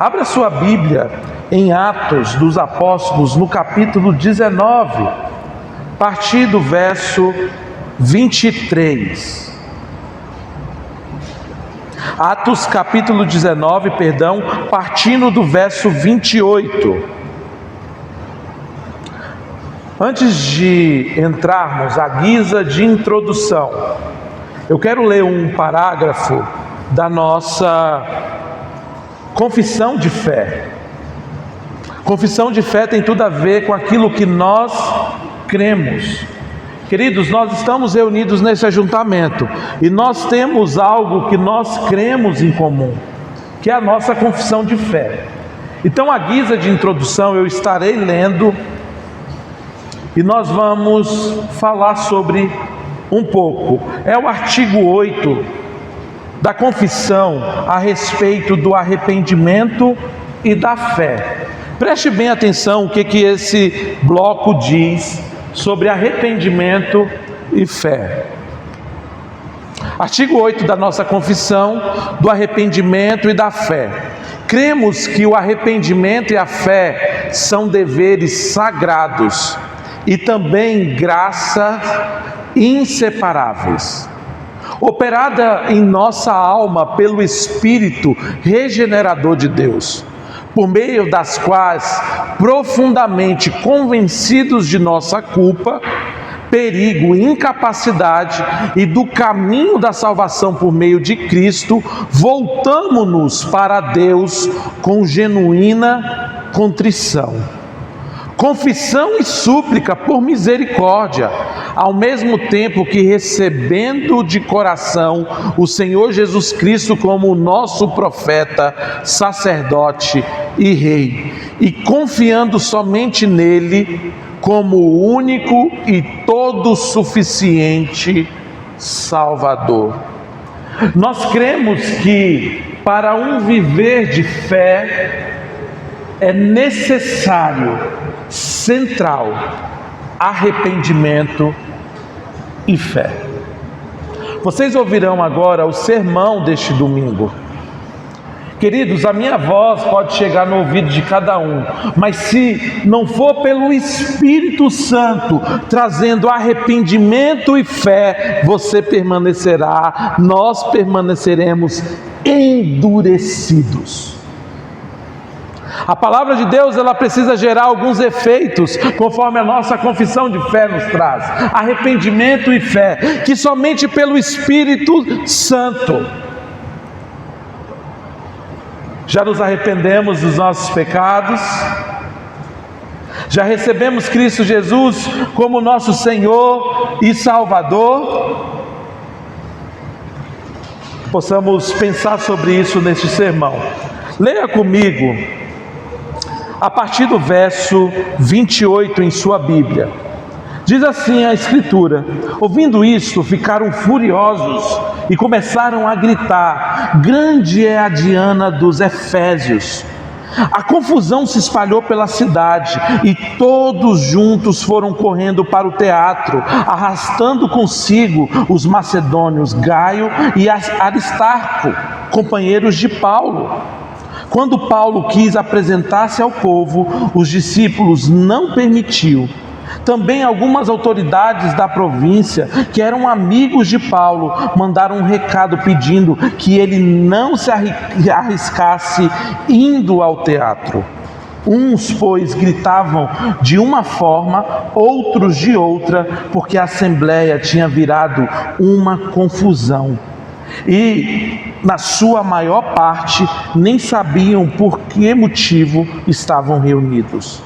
Abra sua Bíblia em Atos dos Apóstolos, no capítulo 19, a partir do verso 23. Atos capítulo 19, partindo do verso 28. Antes de entrarmos à guisa de introdução, eu quero ler um parágrafo da nossa confissão de fé. Confissão de fé tem tudo a ver com aquilo que nós cremos. Queridos, nós estamos reunidos nesse ajuntamento e nós temos algo que nós cremos em comum, que é a nossa confissão de fé. Então, à guisa de introdução, eu estarei lendo e nós vamos falar sobre um pouco. É o artigo 8 da confissão a respeito do arrependimento e da fé. Preste bem atenção o que esse bloco diz sobre arrependimento e fé. Artigo 8 da nossa confissão, do arrependimento e da fé. Cremos que o arrependimento e a fé são deveres sagrados e também graças inseparáveis, operada em nossa alma pelo Espírito regenerador de Deus, por meio das quais, profundamente convencidos de nossa culpa, perigo, incapacidade e do caminho da salvação por meio de Cristo, voltamo-nos para Deus com genuína contrição, confissão e súplica por misericórdia, ao mesmo tempo que recebendo de coração o Senhor Jesus Cristo como o nosso profeta, sacerdote e rei, e confiando somente nele como o único e todo suficiente Salvador. Nós cremos que para um viver de fé é necessário, central, arrependimento e fé. Vocês ouvirão agora o sermão deste domingo. Queridos, a minha voz pode chegar no ouvido de cada um, mas se não for pelo Espírito Santo trazendo arrependimento e fé, você permanecerá, nós permaneceremos endurecidos. A palavra de Deus, ela precisa gerar alguns efeitos, conforme a nossa confissão de fé nos traz. Arrependimento e fé, que somente pelo Espírito Santo. Já nos arrependemos dos nossos pecados, já recebemos Cristo Jesus como nosso Senhor e Salvador. Possamos pensar sobre isso neste sermão. Leia comigo a partir do verso 28 em sua Bíblia. Diz assim a Escritura: ouvindo isto, ficaram furiosos e começaram a gritar: grande é a Diana dos Efésios. A confusão se espalhou pela cidade e todos juntos foram correndo para o teatro, arrastando consigo os macedônios Gaio e Aristarco, companheiros de Paulo. Quando Paulo quis apresentar-se ao povo, os discípulos não permitiu. Também algumas autoridades da província, que eram amigos de Paulo, mandaram um recado pedindo que ele não se arriscasse indo ao teatro. Uns, pois, gritavam de uma forma, outros de outra, porque a assembleia tinha virado uma confusão. E, na sua maior parte, nem sabiam por que motivo estavam reunidos.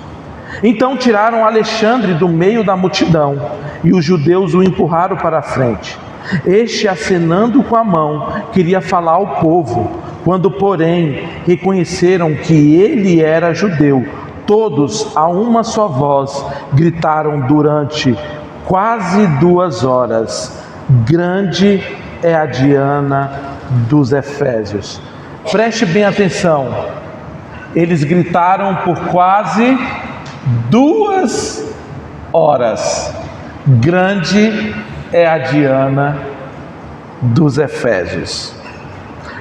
Então tiraram Alexandre do meio da multidão, e os judeus o empurraram para a frente. Este, acenando com a mão, queria falar ao povo. Quando, porém, reconheceram que ele era judeu, todos, a uma só voz, gritaram durante quase 2 horas: grande é a Diana dos Efésios. Preste bem atenção. Eles gritaram por quase 2 horas: grande é a Diana dos Efésios.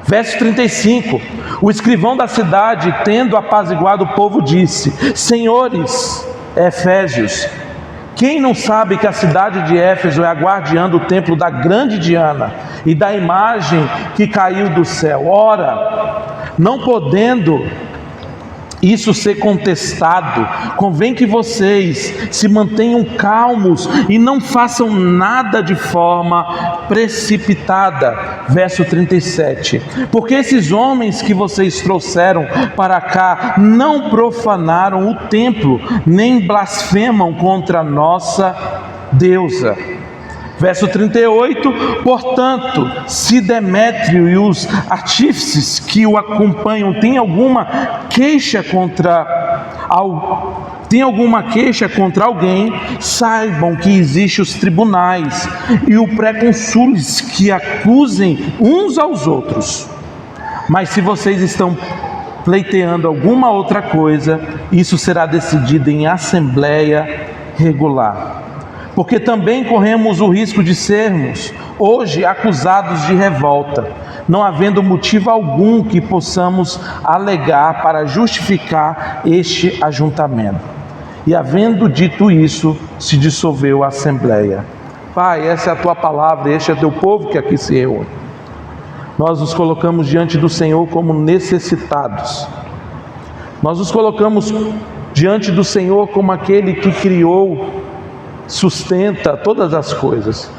Verso 35, o escrivão da cidade, tendo apaziguado o povo, disse: Senhores Efésios, quem não sabe que a cidade de Éfeso é a guardiã do templo da grande Diana e da imagem que caiu do céu? Ora, não podendo isso ser contestado, convém que vocês se mantenham calmos e não façam nada de forma precipitada. Verso 37, porque esses homens que vocês trouxeram para cá não profanaram o templo, nem blasfemam contra a nossa deusa. Verso 38, portanto, se Demétrio e os artífices que o acompanham têm alguma queixa contra alguém, saibam que existem os tribunais e o pré-consúlis que acusem uns aos outros. Mas se vocês estão pleiteando alguma outra coisa, isso será decidido em assembleia regular. Porque também corremos o risco de sermos hoje acusados de revolta, não havendo motivo algum que possamos alegar para justificar este ajuntamento. E havendo dito isso, se dissolveu a assembleia. Pai, essa é a tua palavra, este é o teu povo que aqui se reúne. Nós nos colocamos diante do Senhor como necessitados. Nós nos colocamos diante do Senhor como aquele que criou, sustenta todas as coisas.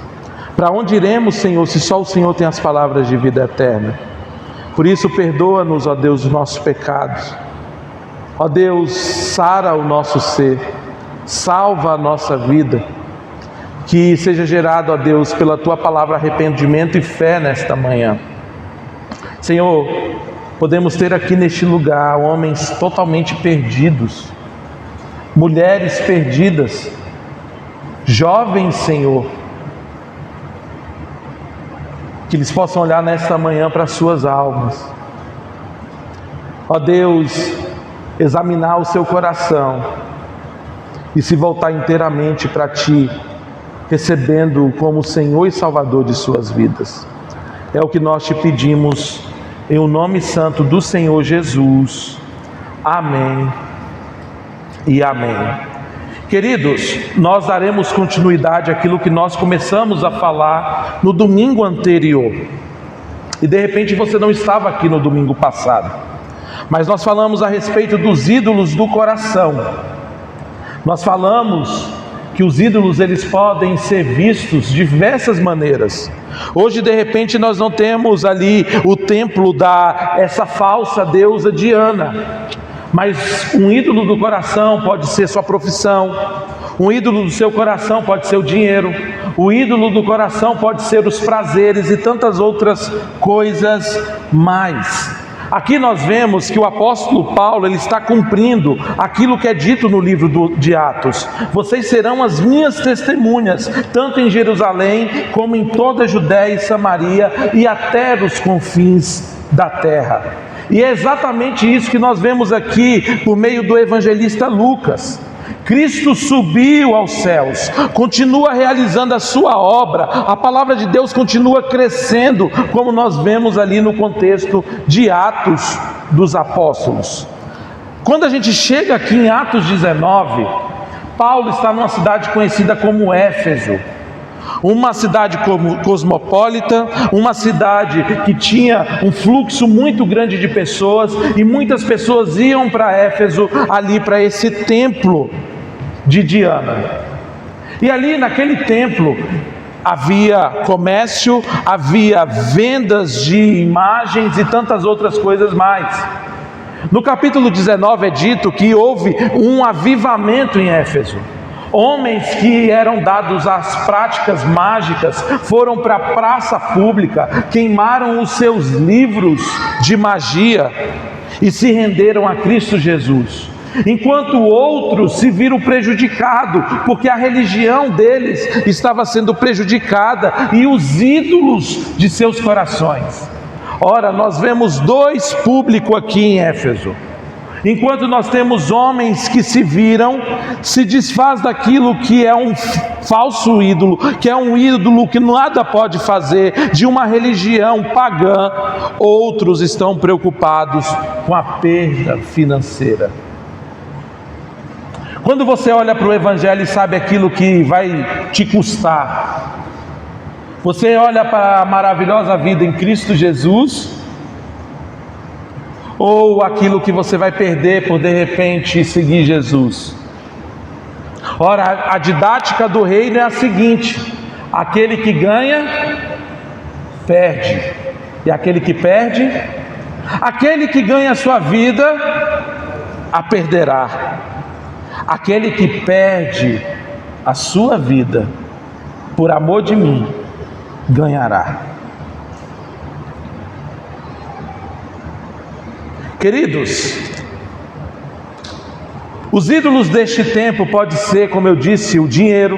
Para onde iremos, Senhor, se só o Senhor tem as palavras de vida eterna? Por isso, perdoa-nos, ó Deus, os nossos pecados. Ó Deus, sara o nosso ser, salva a nossa vida. Que seja gerado, ó Deus, pela tua palavra, arrependimento e fé nesta manhã. Senhor, podemos ter aqui neste lugar homens totalmente perdidos, mulheres perdidas, jovens, Senhor, que eles possam olhar nesta manhã para as suas almas. Ó Deus, examinar o seu coração e se voltar inteiramente para Ti, recebendo-o como Senhor e Salvador de suas vidas. É o que nós te pedimos, em o nome santo do Senhor Jesus. Amém e amém. Queridos, nós daremos continuidade àquilo que nós começamos a falar no domingo anterior. E de repente você não estava aqui no domingo passado. Mas nós falamos a respeito dos ídolos do coração. Nós falamos que os ídolos eles podem ser vistos de diversas maneiras. Hoje de repente nós não temos ali o templo essa falsa deusa Diana. Mas um ídolo do coração pode ser sua profissão, um ídolo do seu coração pode ser o dinheiro, o ídolo do coração pode ser os prazeres e tantas outras coisas mais. Aqui nós vemos que o apóstolo Paulo ele está cumprindo aquilo que é dito no livro de Atos. Vocês serão as minhas testemunhas, tanto em Jerusalém como em toda a Judéia e Samaria e até os confins da terra. E é exatamente isso que nós vemos aqui por meio do evangelista Lucas. Cristo subiu aos céus, continua realizando a sua obra, a palavra de Deus continua crescendo, como nós vemos ali no contexto de Atos dos Apóstolos. Quando a gente chega aqui em Atos 19, Paulo está numa cidade conhecida como Éfeso. Uma cidade cosmopolita, uma cidade que tinha um fluxo muito grande de pessoas, e muitas pessoas iam para Éfeso, ali para esse templo de Diana. E ali naquele templo havia comércio, havia vendas de imagens e tantas outras coisas mais. No capítulo 19 é dito que houve um avivamento em Éfeso. Homens que eram dados às práticas mágicas foram para a praça pública, queimaram os seus livros de magia e se renderam a Cristo Jesus. Enquanto outros se viram prejudicados, porque a religião deles estava sendo prejudicada e os ídolos de seus corações. Ora, nós vemos dois públicos aqui em Éfeso. Enquanto nós temos homens que se viram, se desfaz daquilo que é um falso ídolo, que é um ídolo que nada pode fazer, de uma religião pagã, outros estão preocupados com a perda financeira. Quando você olha para o Evangelho e sabe aquilo que vai te custar, você olha para a maravilhosa vida em Cristo Jesus, ou aquilo que você vai perder por de repente seguir Jesus? Ora, a didática do reino é a seguinte: aquele que ganha, perde, e aquele que perde, aquele que ganha a sua vida, a perderá. Aquele que perde a sua vida, por amor de mim, ganhará. Queridos, os ídolos deste tempo pode ser, como eu disse, o dinheiro,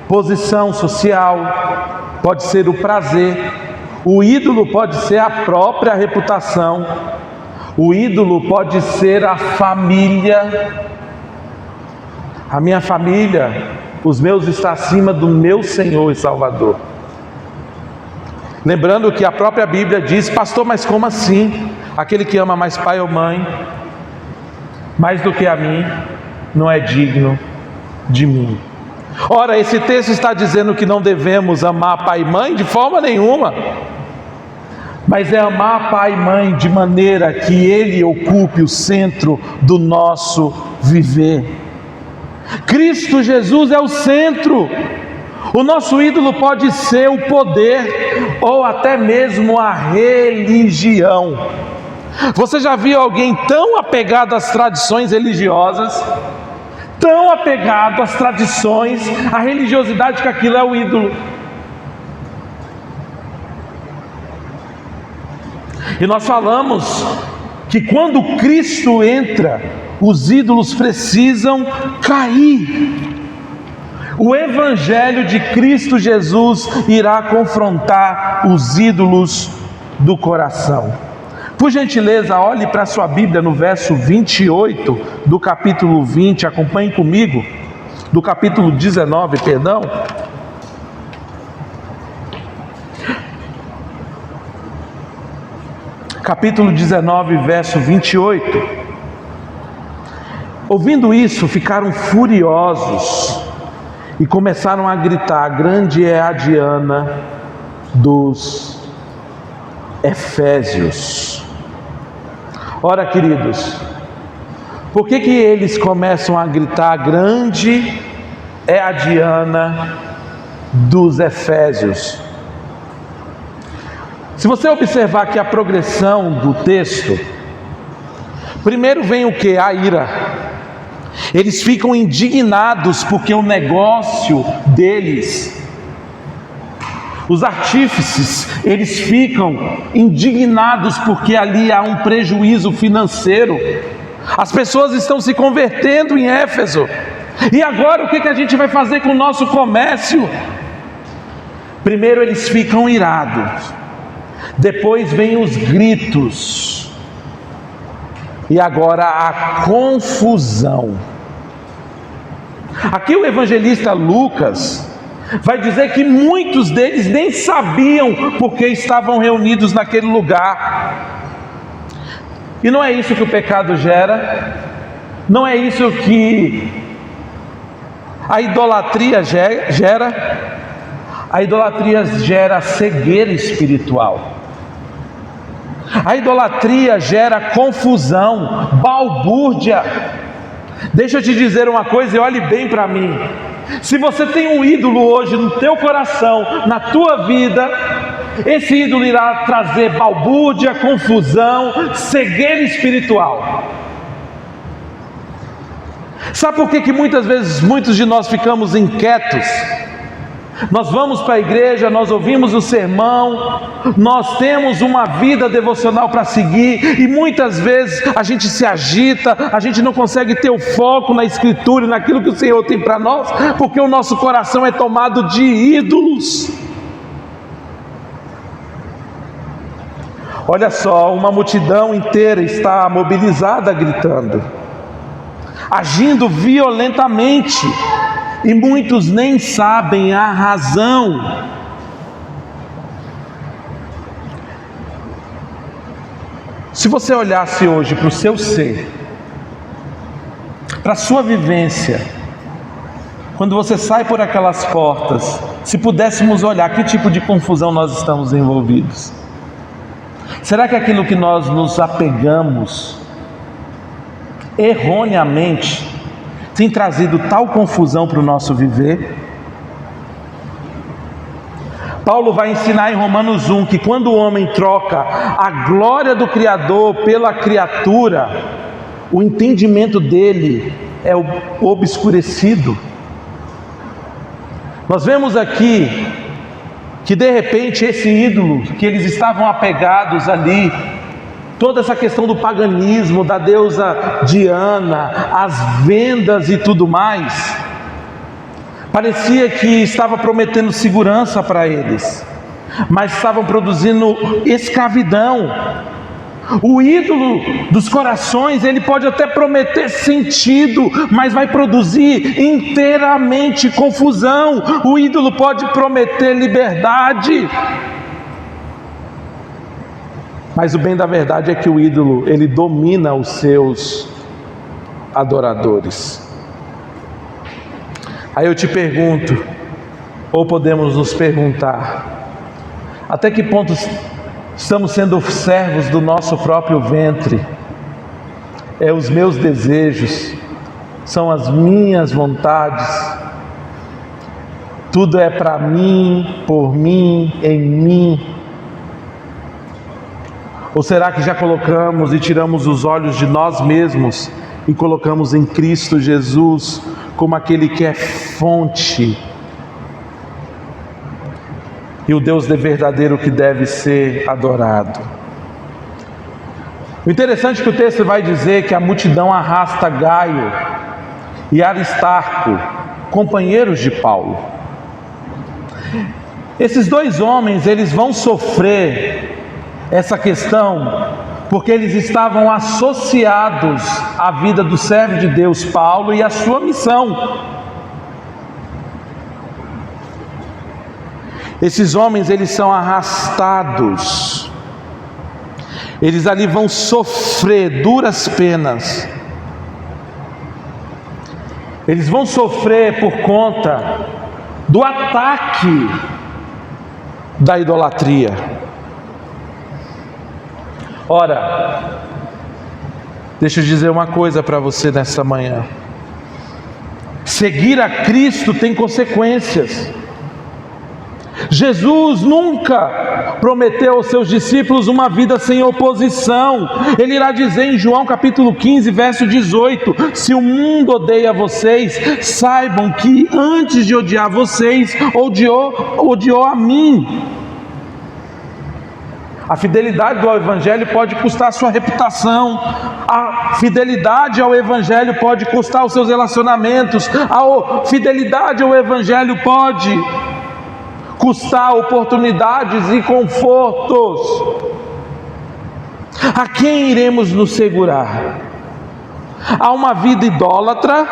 posição social, pode ser o prazer, o ídolo pode ser a própria reputação, o ídolo pode ser a família. A minha família, os meus está acima do meu Senhor e Salvador. Lembrando que a própria Bíblia diz: pastor, mas como assim? Aquele que ama mais pai ou mãe, mais do que a mim, não é digno de mim. Ora, esse texto está dizendo que não devemos amar pai e mãe de forma nenhuma, mas é amar pai e mãe de maneira que ele ocupe o centro do nosso viver. Cristo Jesus é o centro. O nosso ídolo pode ser o poder, ou até mesmo a religião. Você já viu alguém tão apegado às tradições religiosas, tão apegado às tradições, à religiosidade, que aquilo é o ídolo? E nós falamos que quando Cristo entra, os ídolos precisam cair. O Evangelho de Cristo Jesus irá confrontar os ídolos do coração. Por gentileza, olhe para a sua Bíblia no verso 28 do capítulo 20, acompanhe comigo, do capítulo 19, perdão. Capítulo 19, verso 28. Ouvindo isso, ficaram furiosos e começaram a gritar: grande é a Diana dos Efésios. Ora, queridos, por que eles começam a gritar: grande é a Diana dos Efésios? Se você observar aqui a progressão do texto, primeiro vem o que? A ira. Eles ficam indignados porque o negócio deles, os artífices, eles ficam indignados porque ali há um prejuízo financeiro. As pessoas estão se convertendo em Éfeso. E agora o que a gente vai fazer com o nosso comércio? Primeiro eles ficam irados, depois vem os gritos, e agora a confusão. Aqui o evangelista Lucas vai dizer que muitos deles nem sabiam porque estavam reunidos naquele lugar. E não é isso que o pecado gera, não é isso que a idolatria gera. A idolatria gera cegueira espiritual. A idolatria gera confusão, balbúrdia. Deixa eu te dizer uma coisa e olhe bem para mim. Se você tem um ídolo hoje no teu coração, na tua vida, esse ídolo irá trazer balbúrdia, confusão, cegueira espiritual. Sabe por que muitas vezes muitos de nós ficamos inquietos? Nós vamos para a igreja, nós ouvimos o sermão, nós temos uma vida devocional para seguir, e muitas vezes a gente se agita, a gente não consegue ter o foco na Escritura e naquilo que o Senhor tem para nós, porque o nosso coração é tomado de ídolos. Olha só, uma multidão inteira está mobilizada gritando, agindo violentamente, e muitos nem sabem a razão. Se você olhasse hoje para o seu ser, para a sua vivência, quando você sai por aquelas portas, se pudéssemos olhar que tipo de confusão nós estamos envolvidos. Será que aquilo que nós nos apegamos erroneamente tem trazido tal confusão para o nosso viver? Paulo vai ensinar em Romanos 1 que quando o homem troca a glória do Criador pela criatura, o entendimento dele é obscurecido. Nós vemos aqui que de repente esse ídolo que eles estavam apegados ali, toda essa questão do paganismo, da deusa Diana, as vendas e tudo mais, parecia que estava prometendo segurança para eles, mas estavam produzindo escravidão. O ídolo dos corações, ele pode até prometer sentido, mas vai produzir inteiramente confusão. O ídolo pode prometer liberdade, mas o bem da verdade é que o ídolo, ele domina os seus adoradores. Aí eu te pergunto, ou podemos nos perguntar, até que ponto estamos sendo servos do nosso próprio ventre? É os meus desejos, são as minhas vontades, tudo é para mim, por mim, em mim. Ou será que já colocamos e tiramos os olhos de nós mesmos e colocamos em Cristo Jesus como aquele que é fonte e o Deus verdadeiro que deve ser adorado? O interessante é que o texto vai dizer que a multidão arrasta Gaio e Aristarco, companheiros de Paulo. Esses dois homens, eles vão sofrer essa questão porque eles estavam associados à vida do servo de Deus Paulo e à sua missão. Esses homens, eles são arrastados, eles ali vão sofrer duras penas, eles vão sofrer por conta do ataque da idolatria. Ora, deixa eu dizer uma coisa para você nessa manhã: seguir a Cristo tem consequências. Jesus nunca prometeu aos seus discípulos uma vida sem oposição. Ele irá dizer em João capítulo 15, verso 18: se o mundo odeia vocês, saibam que antes de odiar vocês, odiou a mim. A fidelidade do Evangelho pode custar a sua reputação, a fidelidade ao Evangelho pode custar os seus relacionamentos, a fidelidade ao Evangelho pode custar oportunidades e confortos. A quem iremos nos segurar? A uma vida idólatra?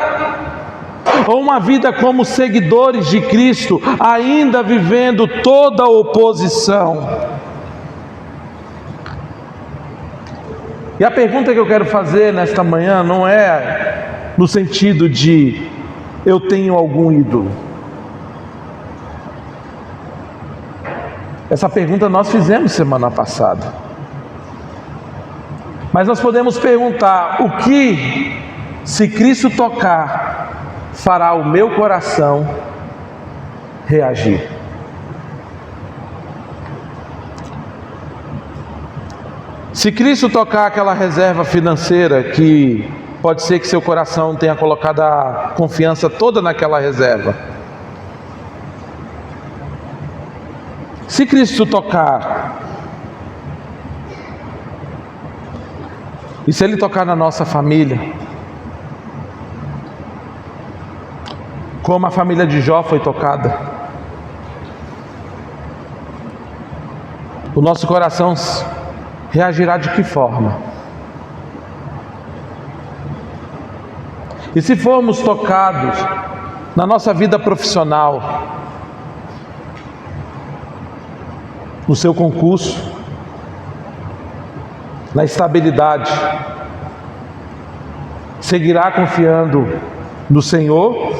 Ou uma vida como seguidores de Cristo, ainda vivendo toda a oposição? E a pergunta que eu quero fazer nesta manhã não é no sentido de eu tenho algum ídolo. Essa pergunta nós fizemos semana passada. Mas nós podemos perguntar: o que, se Cristo tocar, fará o meu coração reagir? Se Cristo tocar aquela reserva financeira, que pode ser que seu coração tenha colocado a confiança toda naquela reserva. Se Cristo tocar, e se Ele tocar na nossa família, como a família de Jó foi tocada, o nosso coração reagirá de que forma? E se formos tocados na nossa vida profissional, no seu concurso, na estabilidade, seguirá confiando no Senhor?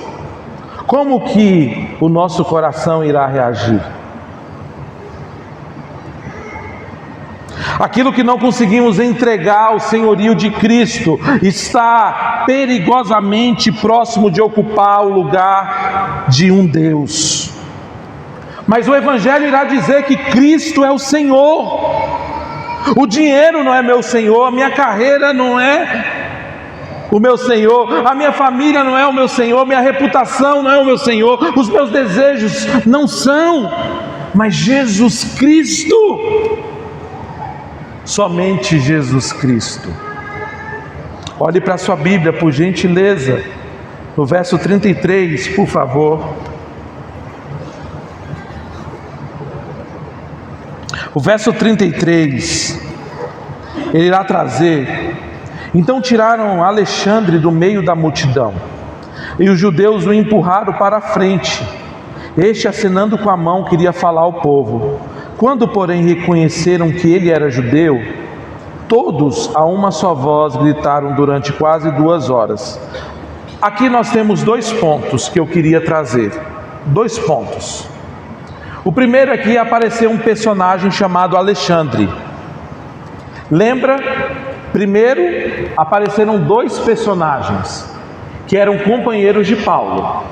Como que o nosso coração irá reagir? Aquilo que não conseguimos entregar ao senhorio de Cristo está perigosamente próximo de ocupar o lugar de um Deus. Mas o Evangelho irá dizer que Cristo é o Senhor. O dinheiro não é meu Senhor, a minha carreira não é o meu Senhor, a minha família não é o meu Senhor, minha reputação não é o meu Senhor, os meus desejos não são, mas Jesus Cristo. Somente Jesus Cristo. Olhe para a sua Bíblia, por gentileza, no verso 33, por favor. O verso 33, ele irá trazer: então tiraram Alexandre do meio da multidão, e os judeus o empurraram para a frente. Este, acenando com a mão, queria falar ao povo. Quando, porém, reconheceram que ele era judeu, todos a uma só voz gritaram durante quase 2 horas. Aqui nós temos 2 pontos que eu queria trazer. 2 pontos. O primeiro é que apareceu um personagem chamado Alexandre. Lembra? Primeiro apareceram 2 personagens que eram companheiros de Paulo.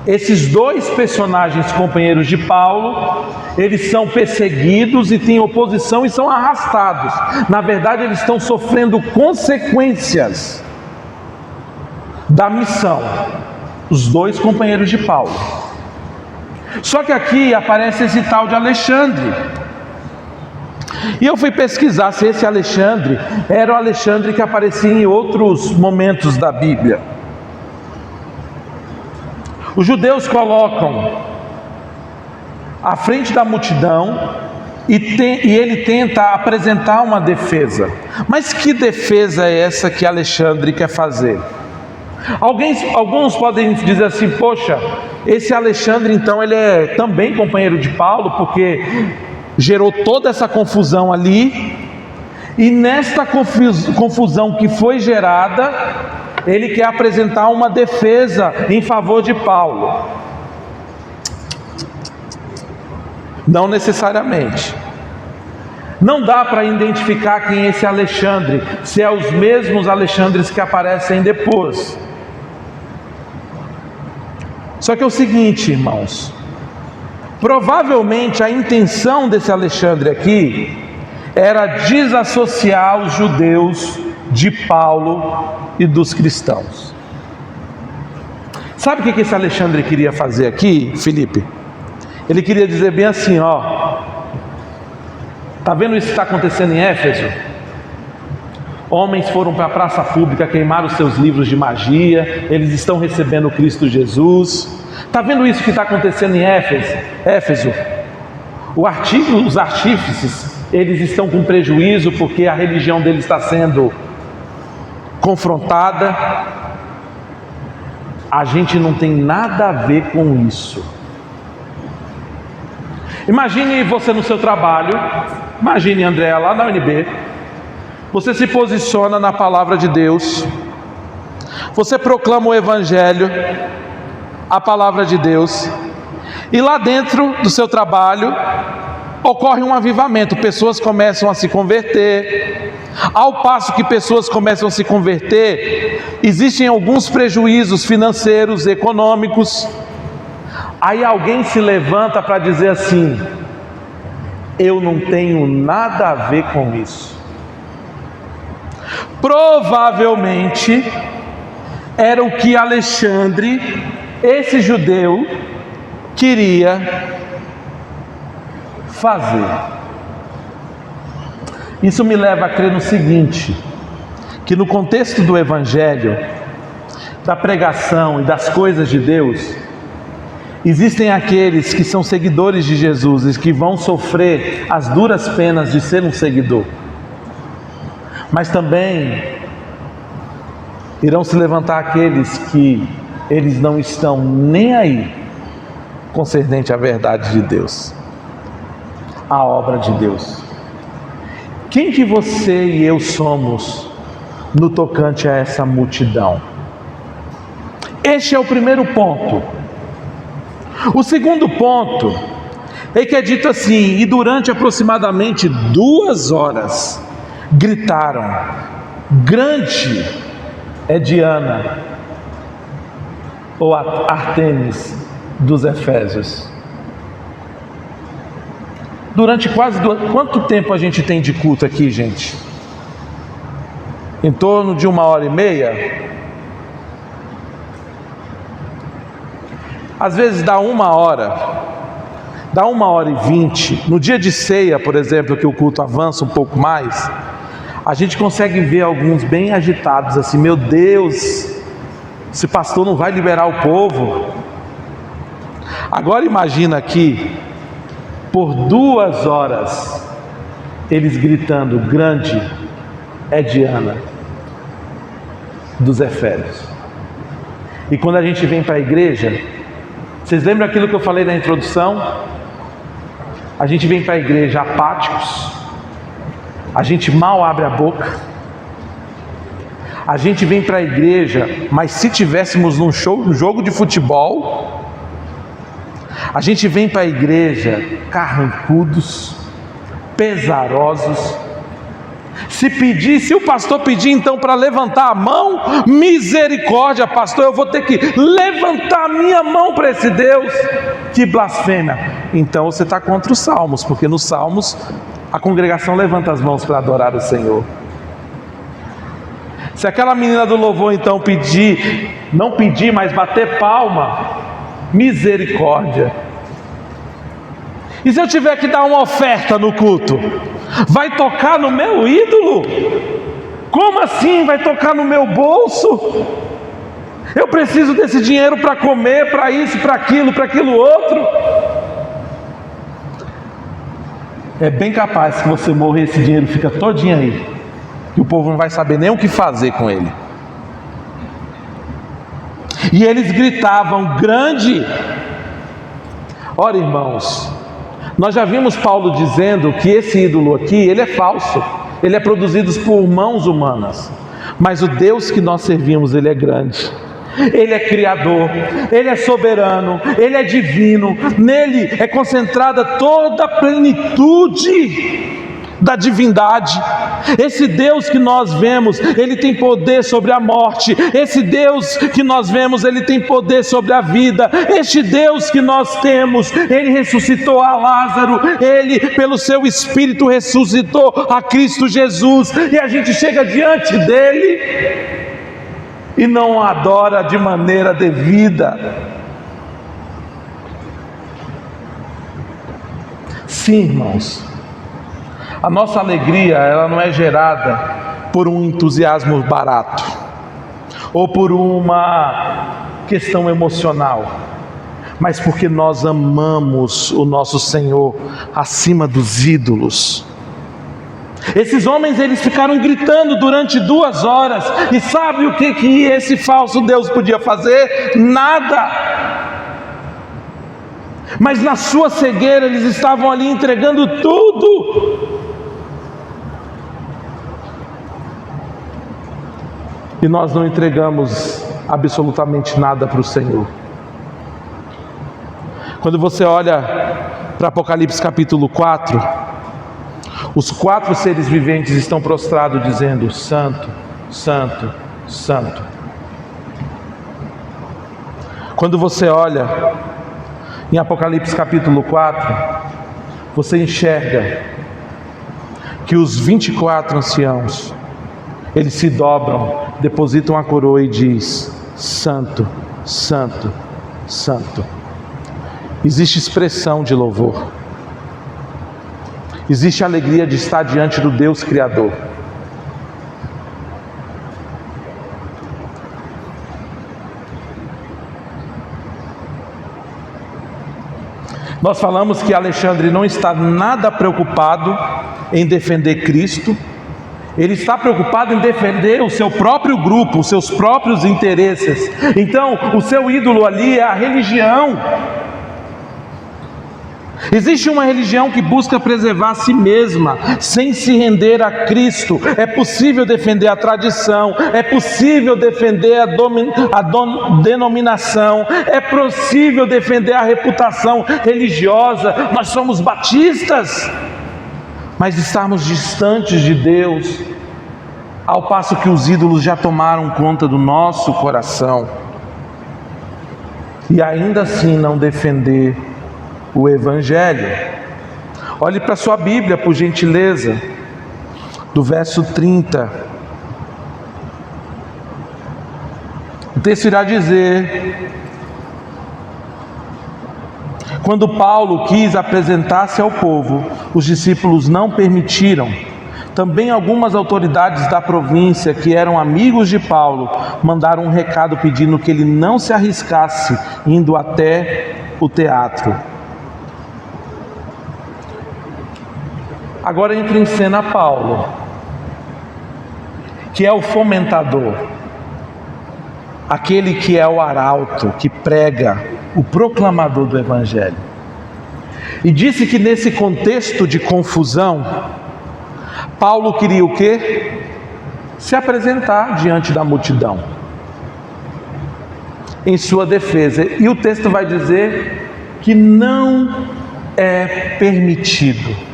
Esses 2 personagens companheiros de Paulo, eles são perseguidos e têm oposição e são arrastados. Na verdade, eles estão sofrendo consequências da missão. Os 2 companheiros de Paulo. Só que aqui aparece esse tal de Alexandre. E eu fui pesquisar se esse Alexandre era o Alexandre que aparecia em outros momentos da Bíblia. Os judeus colocam à frente da multidão e ele tenta apresentar uma defesa. Mas que defesa é essa que Alexandre quer fazer? Alguns podem dizer assim: poxa, esse Alexandre então ele é também companheiro de Paulo, porque gerou toda essa confusão ali, e nesta confusão que foi gerada, ele quer apresentar uma defesa em favor de Paulo. Não necessariamente. Não dá para identificar quem é esse Alexandre, se é os mesmos Alexandres que aparecem depois. Só que é o seguinte, irmãos, provavelmente a intenção desse Alexandre aqui era desassociar os judeus de Paulo e dos cristãos. Sabe o que esse Alexandre queria fazer aqui, Felipe? Ele queria dizer bem assim: ó, tá vendo isso que está acontecendo em Éfeso? Homens foram para a praça pública, queimaram os seus livros de magia, eles estão recebendo Cristo Jesus. Está vendo isso que está acontecendo em Éfeso? Os artífices, eles estão com prejuízo porque a religião deles está sendo confrontada. A gente não tem nada a ver com isso. Imagine você no seu trabalho, imagine André lá na UNB, você se posiciona na palavra de Deus, você proclama o Evangelho, a palavra de Deus, e lá dentro do seu trabalho ocorre um avivamento, pessoas começam a se converter. Ao passo que pessoas começam a se converter, existem alguns prejuízos financeiros, econômicos. Aí alguém se levanta para dizer assim: eu não tenho nada a ver com isso. Provavelmente era o que Alexandre, esse judeu, queria fazer. Isso me leva a crer no seguinte: que no contexto do Evangelho, da pregação e das coisas de Deus, existem aqueles que são seguidores de Jesus e que vão sofrer as duras penas de ser um seguidor. Mas também irão se levantar aqueles que eles não estão nem aí concernente à verdade de Deus, à obra de Deus. Quem que você e eu somos no tocante a essa multidão? Este é o primeiro ponto. O segundo ponto é que é dito assim: e durante aproximadamente 2 horas gritaram: grande é Diana, ou Ártemis dos Efésios. Durante quase quanto tempo a gente tem de culto aqui, gente? Em torno de 1h30. Às vezes dá 1h, dá 1h20. No dia de ceia, por exemplo, que o culto avança um pouco mais, a gente consegue ver alguns bem agitados, assim: meu Deus, esse pastor não vai liberar o povo. Agora imagina aqui, por 2 horas, eles gritando: grande é Diana dos Efésios. E quando a gente vem para a igreja, vocês lembram aquilo que eu falei na introdução? A gente vem para a igreja apáticos, a gente mal abre a boca, a gente vem para a igreja, mas se tivéssemos num jogo de futebol. A gente vem para a igreja carrancudos, pesarosos. Se o pastor pedir então para levantar a mão, misericórdia, pastor, eu vou ter que levantar a minha mão para esse Deus. Que blasfêmia! Então você está contra os salmos, porque nos salmos a congregação levanta as mãos para adorar o Senhor. Se aquela menina do louvor então não pedir, mas bater palma, misericórdia. E se eu tiver que dar uma oferta no culto, vai tocar no meu ídolo? Como assim vai tocar no meu bolso? Eu preciso desse dinheiro para comer, para isso, para aquilo outro. É bem capaz que você morrer, esse dinheiro fica todinho aí, e o povo não vai saber nem o que fazer com ele. E eles gritavam: grande. Ora, irmãos, nós já vimos Paulo dizendo que esse ídolo aqui, ele é falso, ele é produzido por mãos humanas, mas o Deus que nós servimos, ele é grande, ele é criador, ele é soberano, ele é divino, nele é concentrada toda a plenitude da divindade. Esse Deus que nós vemos, ele tem poder sobre a morte. Esse Deus que nós vemos, ele tem poder sobre a vida. Este Deus que nós temos, ele ressuscitou a Lázaro, ele pelo seu Espírito ressuscitou a Cristo Jesus, e a gente chega diante dele e não o adora de maneira devida. Sim, irmãos, a nossa alegria, ela não é gerada por um entusiasmo barato, ou por uma questão emocional, mas porque nós amamos o nosso Senhor acima dos ídolos. Esses homens, eles ficaram gritando durante 2 horas, e sabe o que esse falso Deus podia fazer? Nada. Mas na sua cegueira, eles estavam ali entregando tudo. E nós não entregamos absolutamente nada para o Senhor. Quando você olha para Apocalipse capítulo 4, os 4 seres viventes estão prostrados dizendo: Santo, Santo, Santo. Quando você olha em Apocalipse capítulo 4, você enxerga que os 24 anciãos, eles se dobram, depositam a coroa e diz: Santo, Santo, Santo. Existe expressão de louvor, existe alegria de estar diante do Deus Criador. Nós falamos que Alexandre não está nada preocupado em defender Cristo, Ele está preocupado em defender o seu próprio grupo, os seus próprios interesses. Então, o seu ídolo ali é a religião. Existe uma religião que busca preservar a si mesma, sem se render a Cristo. É possível defender a tradição, é possível defender a denominação, é possível defender a reputação religiosa. Nós somos batistas, mas estarmos distantes de Deus, ao passo que os ídolos já tomaram conta do nosso coração, e ainda assim não defender o Evangelho. Olhe para a sua Bíblia, por gentileza, do verso 30. O texto irá dizer: quando Paulo quis apresentar-se ao povo, os discípulos não permitiram. Também algumas autoridades da província, que eram amigos de Paulo, mandaram um recado pedindo que ele não se arriscasse indo até o teatro. Agora entra em cena Paulo, que é o fomentador, aquele que é o arauto, que prega, o proclamador do Evangelho. E disse que nesse contexto de confusão, Paulo queria o quê? Se apresentar diante da multidão, em sua defesa. E o texto vai dizer que não é permitido.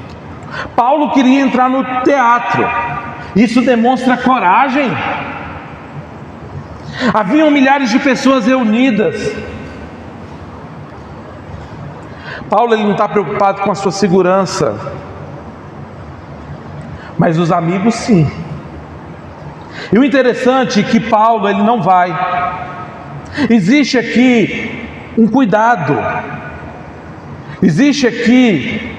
Paulo queria entrar no teatro. Isso demonstra coragem. Haviam milhares de pessoas reunidas. Paulo ele não está preocupado com a sua segurança, mas os amigos sim. E o interessante é que Paulo ele não vai. Existe aqui um cuidado. Existe aqui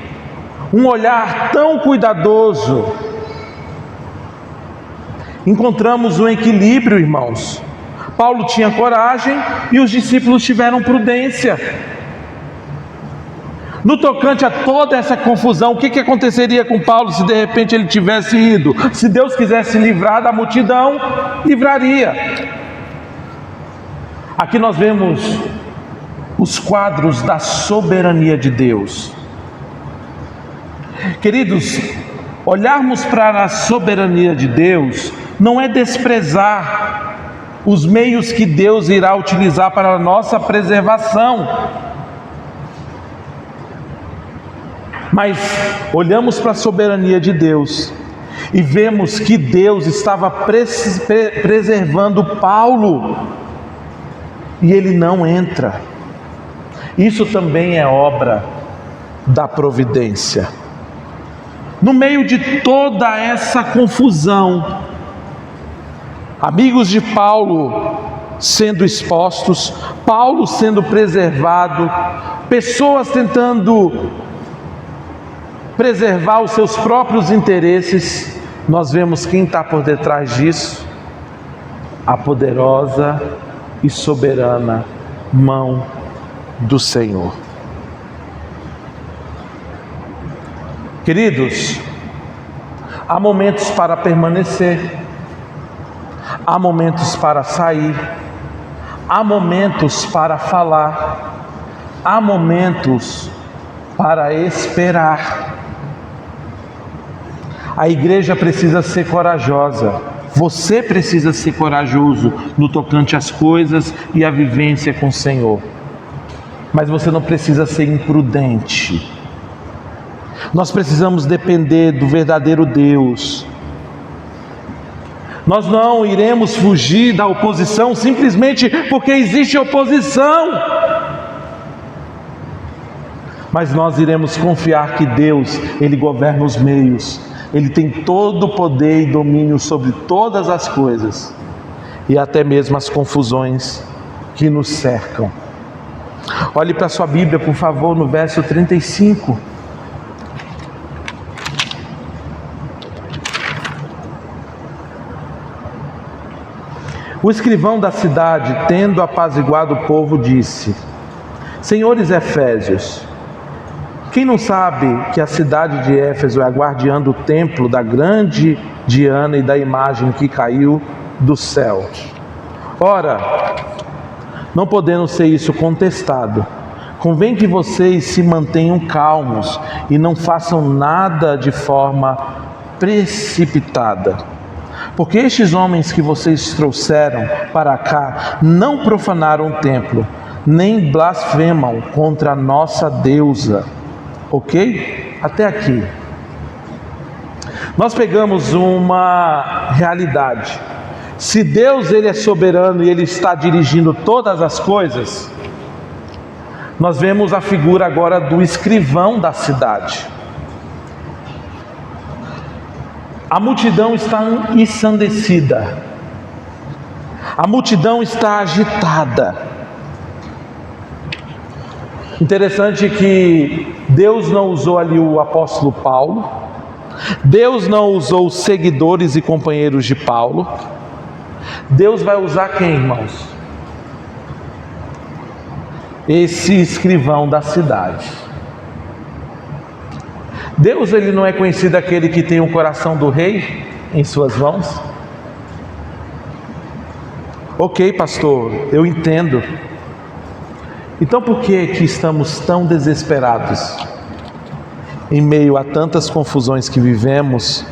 um olhar tão cuidadoso. Encontramos um equilíbrio, irmãos. Paulo tinha coragem e os discípulos tiveram prudência. No tocante a toda essa confusão, o que aconteceria com Paulo se de repente ele tivesse ido? Se Deus quisesse livrar da multidão, livraria. Aqui nós vemos os quadros da soberania de Deus. Queridos, olharmos para a soberania de Deus não é desprezar os meios que Deus irá utilizar para a nossa preservação, mas olhamos para a soberania de Deus e vemos que Deus estava preservando Paulo e ele não entra. Isso também é obra da providência. No meio de toda essa confusão, amigos de Paulo sendo expostos, Paulo sendo preservado, pessoas tentando preservar os seus próprios interesses, nós vemos quem está por detrás disso: a poderosa e soberana mão do Senhor. Queridos, há momentos para permanecer, há momentos para sair, há momentos para falar, há momentos para esperar. A igreja precisa ser corajosa, você precisa ser corajoso no tocante às coisas e à vivência com o Senhor, mas você não precisa ser imprudente. Nós precisamos depender do verdadeiro Deus. Nós não iremos fugir da oposição simplesmente porque existe oposição, mas nós iremos confiar que Deus, Ele governa os meios, Ele tem todo o poder e domínio sobre todas as coisas e até mesmo as confusões que nos cercam. Olhe para a sua Bíblia, por favor, no verso 35. O escrivão da cidade, tendo apaziguado o povo, disse: Senhores Efésios, Quem não sabe que a cidade de Éfeso é a guardiã do templo da grande Diana e da imagem que caiu do céu? Ora, não podendo ser isso contestado, convém que vocês se mantenham calmos e não façam nada de forma precipitada. Porque estes homens que vocês trouxeram para cá não profanaram o templo, nem blasfemam contra a nossa deusa. Ok? Até aqui. Nós pegamos uma realidade. Se Deus ele é soberano e Ele está dirigindo todas as coisas, nós vemos a figura agora do escrivão da cidade. A multidão está ensandecida. A multidão está agitada. Interessante que Deus não usou ali o apóstolo Paulo. Deus não usou os seguidores e companheiros de Paulo. Deus vai usar quem, irmãos? Esse escrivão da cidade. Deus ele não é conhecido aquele que tem o coração do rei em suas mãos? Ok, pastor, eu entendo. Então por que estamos tão desesperados em meio a tantas confusões que vivemos,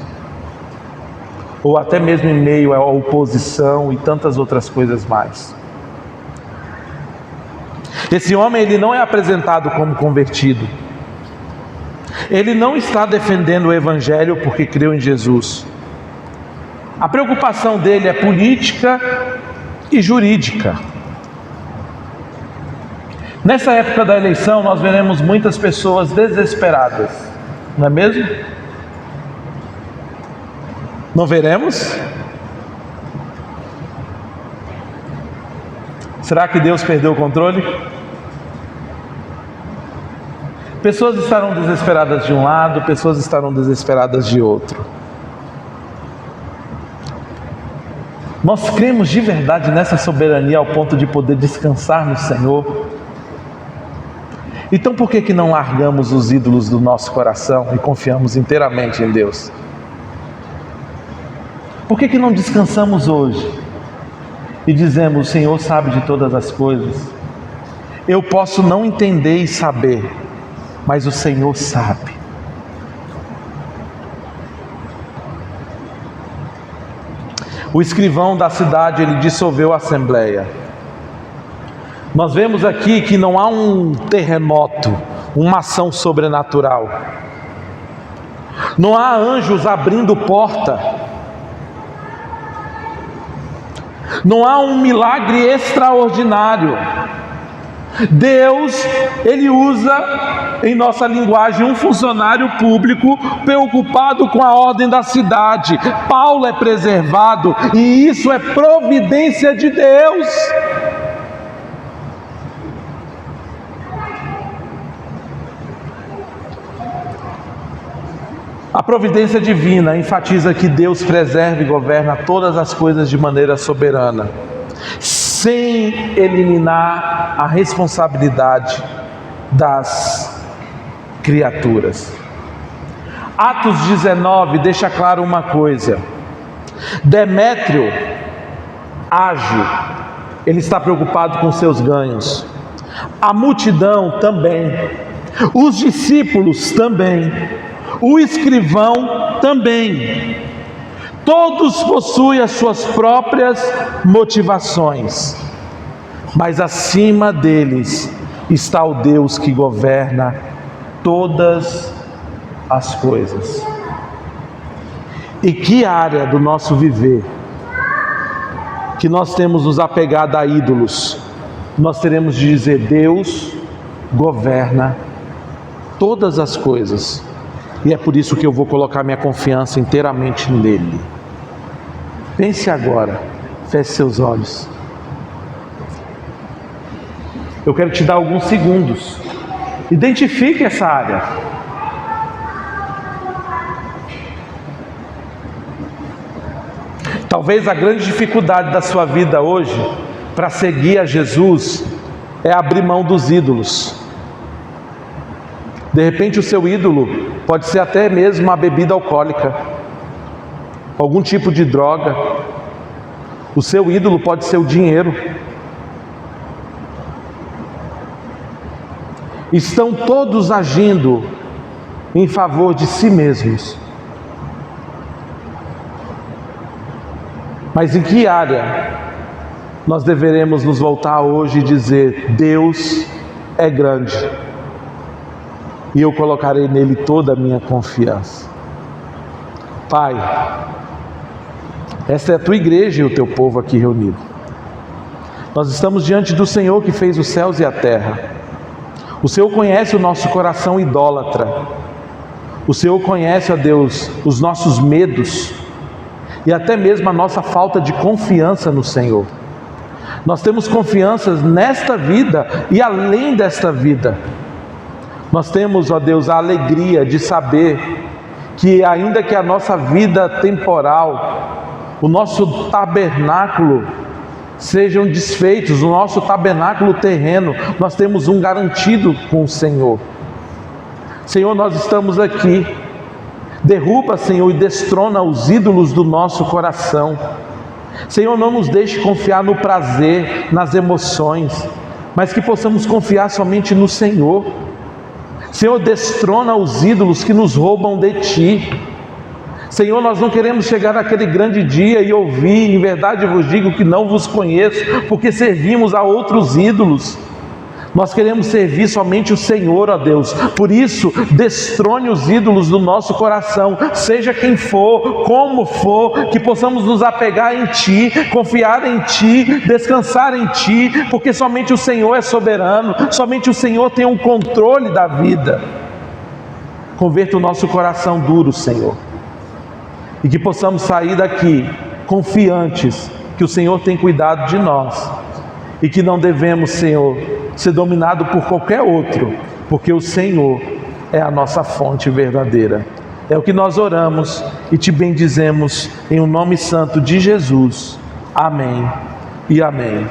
ou até mesmo em meio à oposição e tantas outras coisas mais? Esse homem ele não é apresentado como convertido. Ele não está defendendo o evangelho porque creu em Jesus. A preocupação dele é política e jurídica. Nessa época da eleição nós veremos muitas pessoas desesperadas, não é mesmo? Não veremos? Será que Deus perdeu o controle? Pessoas estarão desesperadas de um lado, pessoas estarão desesperadas de outro. Nós cremos de verdade nessa soberania ao ponto de poder descansar no Senhor. Então por que não largamos os ídolos do nosso coração e confiamos inteiramente em Deus? Por que não descansamos hoje e dizemos: o Senhor sabe de todas as coisas? Eu posso não entender e saber, mas o Senhor sabe. O escrivão da cidade, ele dissolveu a assembleia. Nós vemos aqui que não há um terremoto, uma ação sobrenatural. Não há anjos abrindo porta. Não há um milagre extraordinário. Deus, Ele usa, em nossa linguagem, um funcionário público preocupado com a ordem da cidade. Paulo é preservado e isso é providência de Deus. A providência divina enfatiza que Deus preserva e governa todas as coisas de maneira soberana, sem eliminar a responsabilidade das criaturas. Atos 19 deixa claro uma coisa: Demétrio age, ele está preocupado com seus ganhos, a multidão também, os discípulos também, o escrivão também. Todos possuem as suas próprias motivações, mas acima deles está o Deus que governa todas as coisas. E que área do nosso viver que nós temos nos apegado a ídolos, nós teremos de dizer: Deus governa todas as coisas, e é por isso que eu vou colocar minha confiança inteiramente nele. Pense agora, feche seus olhos. Eu quero te dar alguns segundos. Identifique essa área. Talvez a grande dificuldade da sua vida hoje para seguir a Jesus é abrir mão dos ídolos. De repente o seu ídolo pode ser até mesmo uma bebida alcoólica, algum tipo de droga. O seu ídolo pode ser o dinheiro. Estão todos agindo em favor de si mesmos. Mas em que área nós deveremos nos voltar hoje e dizer: Deus é grande e eu colocarei nele toda a minha confiança? Pai, esta é a tua igreja e o teu povo aqui reunido. Nós estamos diante do Senhor que fez os céus e a terra. O Senhor conhece o nosso coração idólatra. O Senhor conhece, ó Deus, os nossos medos e até mesmo a nossa falta de confiança no Senhor. Nós temos confiança nesta vida e além desta vida. Nós temos, ó Deus, a alegria de saber que ainda que a nossa vida temporal, o nosso tabernáculo sejam desfeitos, o nosso tabernáculo terreno, nós temos um garantido com o Senhor. Senhor, nós estamos aqui. Derruba, Senhor, e destrona os ídolos do nosso coração. Senhor, não nos deixe confiar no prazer, nas emoções, mas que possamos confiar somente no Senhor. Senhor, destrona os ídolos que nos roubam de Ti. Senhor, nós não queremos chegar naquele grande dia e ouvir: em verdade vos digo que não vos conheço, porque servimos a outros ídolos. Nós queremos servir somente o Senhor, ó Deus. Por isso, destrone os ídolos do nosso coração, seja quem for, como for, que possamos nos apegar em Ti, confiar em Ti, descansar em Ti, porque somente o Senhor é soberano, somente o Senhor tem um controle da vida. Converta o nosso coração duro, Senhor, e que possamos sair daqui confiantes que o Senhor tem cuidado de nós e que não devemos, Senhor, ser dominado por qualquer outro, porque o Senhor é a nossa fonte verdadeira. É o que nós oramos e te bendizemos em o nome santo de Jesus. Amém e amém.